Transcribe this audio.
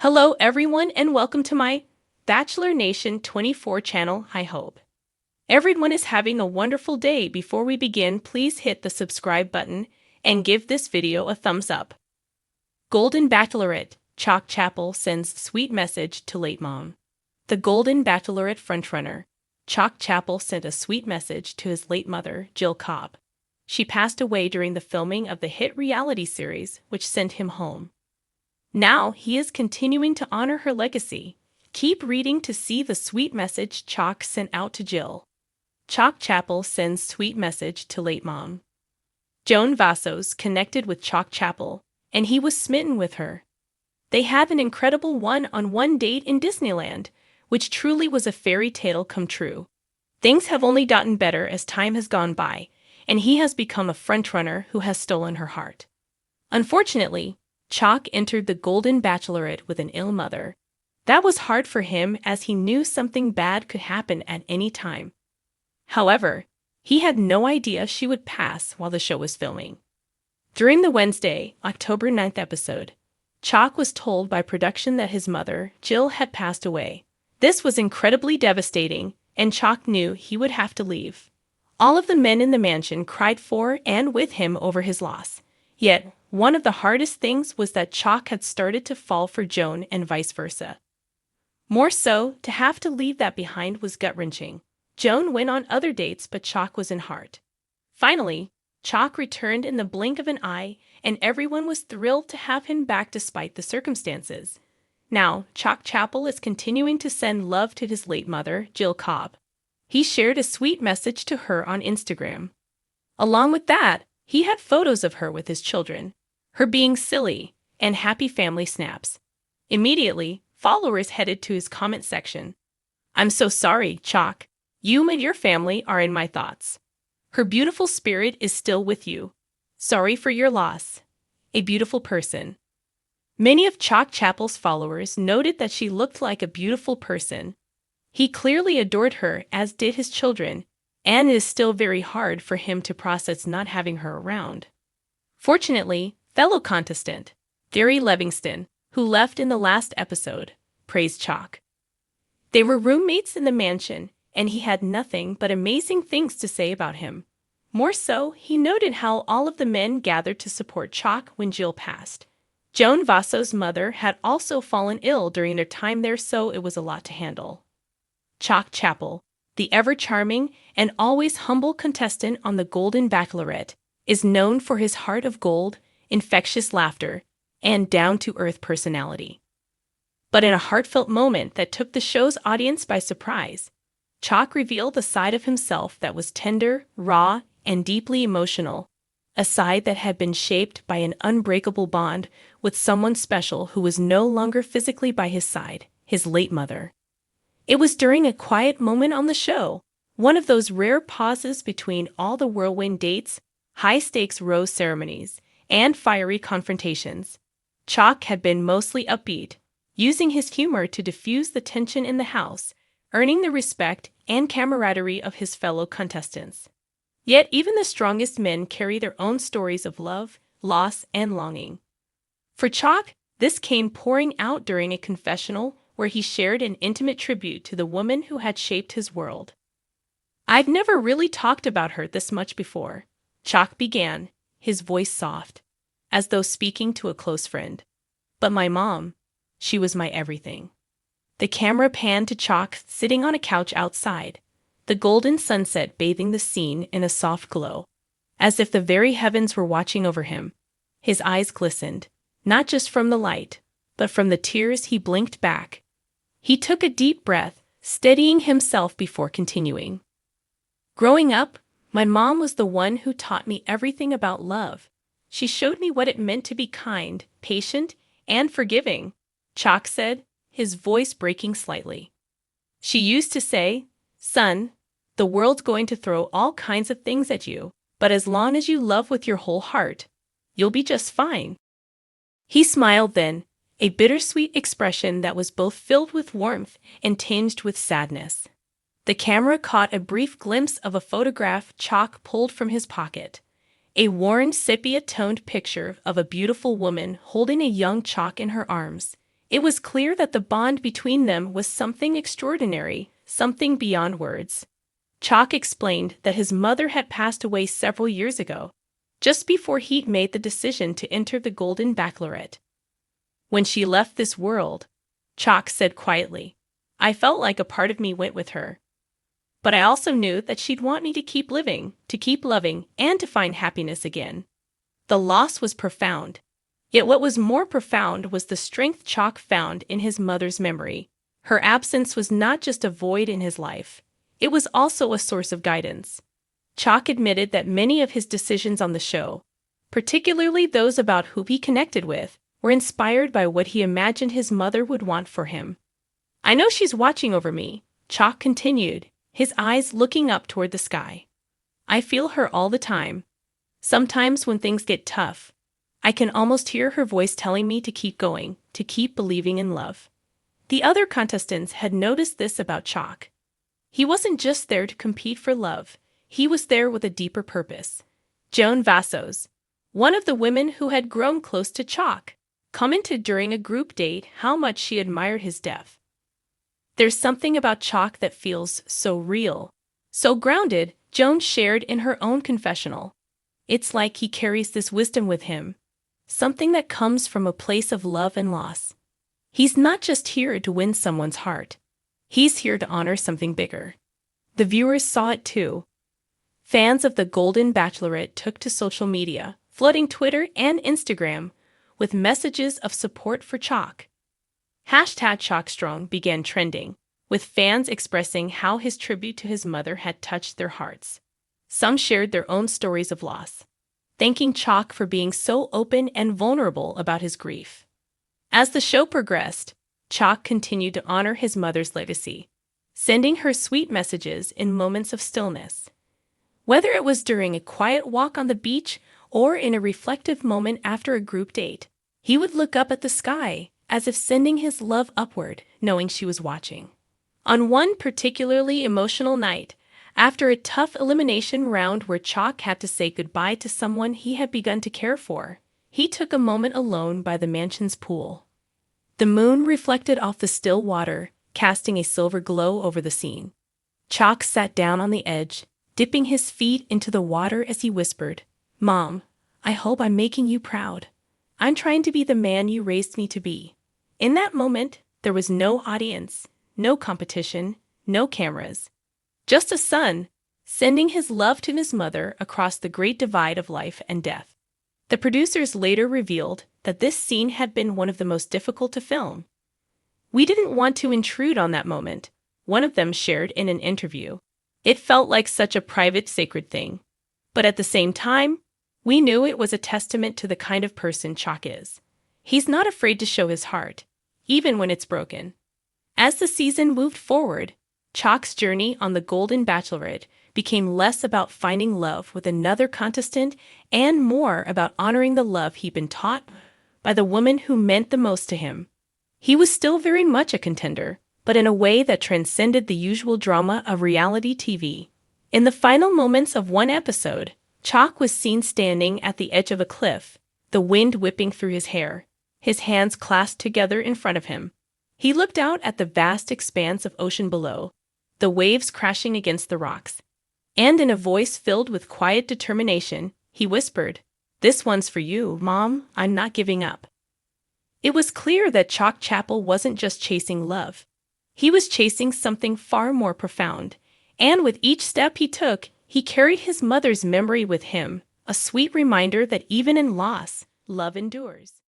Hello everyone and welcome to my Bachelor Nation 24 channel. I hope everyone is having a wonderful day. Before we begin, please hit the subscribe button and give this video a thumbs up. Golden Bachelorette, Chock Chapple sends sweet message to late mom. The Golden Bachelorette frontrunner, Chock Chapple sent a sweet message to his late mother, Jill Cobb. She passed away during the filming of the hit reality series, which sent him home. Now he is continuing to honor her legacy. Keep reading to see the sweet message Chock sent out to Jill. Chock Chapple sends sweet message to late mom. Joan Vassos connected with Chock Chapple, and he was smitten with her. They had an incredible one-on-one date in Disneyland, which truly was a fairy tale come true. Things have only gotten better as time has gone by, and he has become a frontrunner who has stolen her heart. Unfortunately, Chock entered the Golden Bachelorette with an ill mother. That was hard for him as he knew something bad could happen at any time. However, he had no idea she would pass while the show was filming. During the Wednesday, October 9th episode, Chock was told by production that his mother, Jill, had passed away. This was incredibly devastating, and Chock knew he would have to leave. All of the men in the mansion cried for and with him over his loss. Yet, one of the hardest things was that Chock had started to fall for Joan and vice versa. More so, to have to leave that behind was gut-wrenching. Joan went on other dates, but Chock was in heart. Finally, Chock returned in the blink of an eye, and everyone was thrilled to have him back despite the circumstances. Now, Chock Chapple is continuing to send love to his late mother, Jill Cobb. He shared a sweet message to her on Instagram. Along with that, he had photos of her with his children, her being silly, and happy family snaps. Immediately, followers headed to his comment section. "I'm so sorry, Chock. You and your family are in my thoughts. Her beautiful spirit is still with you. Sorry for your loss. A beautiful person." Many of Chock Chapple's followers noted that she looked like a beautiful person. He clearly adored her, as did his children, and it is still very hard for him to process not having her around. Fortunately, fellow contestant, Derry Livingston, who left in the last episode, praised Chock. They were roommates in the mansion, and he had nothing but amazing things to say about him. More so, he noted how all of the men gathered to support Chock when Jill passed. Joan Vassos' mother had also fallen ill during their time there, so it was a lot to handle. Chock Chapple, the ever-charming and always humble contestant on the Golden Bachelorette, is known for his heart of gold, infectious laughter, and down-to-earth personality. But in a heartfelt moment that took the show's audience by surprise, Chock revealed a side of himself that was tender, raw, and deeply emotional, a side that had been shaped by an unbreakable bond with someone special who was no longer physically by his side, his late mother. It was during a quiet moment on the show, one of those rare pauses between all the whirlwind dates, high-stakes rose ceremonies, and fiery confrontations. Chock had been mostly upbeat, using his humor to diffuse the tension in the house, earning the respect and camaraderie of his fellow contestants. Yet even the strongest men carry their own stories of love, loss, and longing. For Chock, this came pouring out during a confessional where he shared an intimate tribute to the woman who had shaped his world. "I've never really talked about her this much before," Chock began, his voice soft, as though speaking to a close friend. "But my mom, she was my everything." The camera panned to Chock sitting on a couch outside, the golden sunset bathing the scene in a soft glow, as if the very heavens were watching over him. His eyes glistened, not just from the light, but from the tears he blinked back. He took a deep breath, steadying himself before continuing. "Growing up, my mom was the one who taught me everything about love. She showed me what it meant to be kind, patient, and forgiving," Chock said, his voice breaking slightly. "She used to say, 'Son, the world's going to throw all kinds of things at you, but as long as you love with your whole heart, you'll be just fine.'" He smiled then, a bittersweet expression that was both filled with warmth and tinged with sadness. The camera caught a brief glimpse of a photograph Chock pulled from his pocket, a worn sepia-toned picture of a beautiful woman holding a young Chock in her arms, It was clear that the bond between them was something extraordinary, something beyond words. Chock explained that his mother had passed away several years ago, just before he'd made the decision to enter the Golden Bachelorette. When she left this world, Chock said quietly, I felt like a part of me went with her. But I also knew that she'd want me to keep living, to keep loving, and to find happiness again. The loss was profound. Yet what was more profound was the strength Chock found in his mother's memory. Her absence was not just a void in his life. It was also a source of guidance. Chock admitted that many of his decisions on the show, particularly those about who he connected with, were inspired by what he imagined his mother would want for him. I know she's watching over me, Chock continued, his eyes looking up toward the sky. I feel her all the time. Sometimes when things get tough, I can almost hear her voice telling me to keep going, to keep believing in love. The other contestants had noticed this about Chock. He wasn't just there to compete for love, he was there with a deeper purpose. Joan Vassos, one of the women who had grown close to Chock, commented during a group date how much she admired his depth. There's something about Chock that feels so real, so grounded, Joan shared in her own confessional. It's like he carries this wisdom with him, something that comes from a place of love and loss. He's not just here to win someone's heart. He's here to honor something bigger. The viewers saw it too. Fans of the Golden Bachelorette took to social media, flooding Twitter and Instagram with messages of support for Chock. #ChockStrong began trending, with fans expressing how his tribute to his mother had touched their hearts. Some shared their own stories of loss, thanking Chock for being so open and vulnerable about his grief. As the show progressed, Chock continued to honor his mother's legacy, sending her sweet messages in moments of stillness. Whether it was during a quiet walk on the beach or in a reflective moment after a group date, he would look up at the sky, as if sending his love upward, knowing she was watching. On one particularly emotional night, after a tough elimination round where Chock had to say goodbye to someone he had begun to care for, he took a moment alone by the mansion's pool. The moon reflected off the still water, casting a silver glow over the scene. Chock sat down on the edge, dipping his feet into the water as he whispered, Mom, I hope I'm making you proud. I'm trying to be the man you raised me to be. In that moment, there was no audience, no competition, no cameras. Just a son, sending his love to his mother across the great divide of life and death. The producers later revealed that this scene had been one of the most difficult to film. We didn't want to intrude on that moment, one of them shared in an interview. It felt like such a private, sacred thing. But at the same time, we knew it was a testament to the kind of person Chock is. He's not afraid to show his heart, even when it's broken. As the season moved forward, Chock's journey on the Golden Bachelorette became less about finding love with another contestant and more about honoring the love he'd been taught by the woman who meant the most to him. He was still very much a contender, but in a way that transcended the usual drama of reality TV. In the final moments of one episode, Chock was seen standing at the edge of a cliff, the wind whipping through his hair, his hands clasped together in front of him. He looked out at the vast expanse of ocean below, the waves crashing against the rocks. And in a voice filled with quiet determination, he whispered, This one's for you, Mom, I'm not giving up. It was clear that Chock Chapple wasn't just chasing love. He was chasing something far more profound, and with each step he took, he carried his mother's memory with him, a sweet reminder that even in loss, love endures.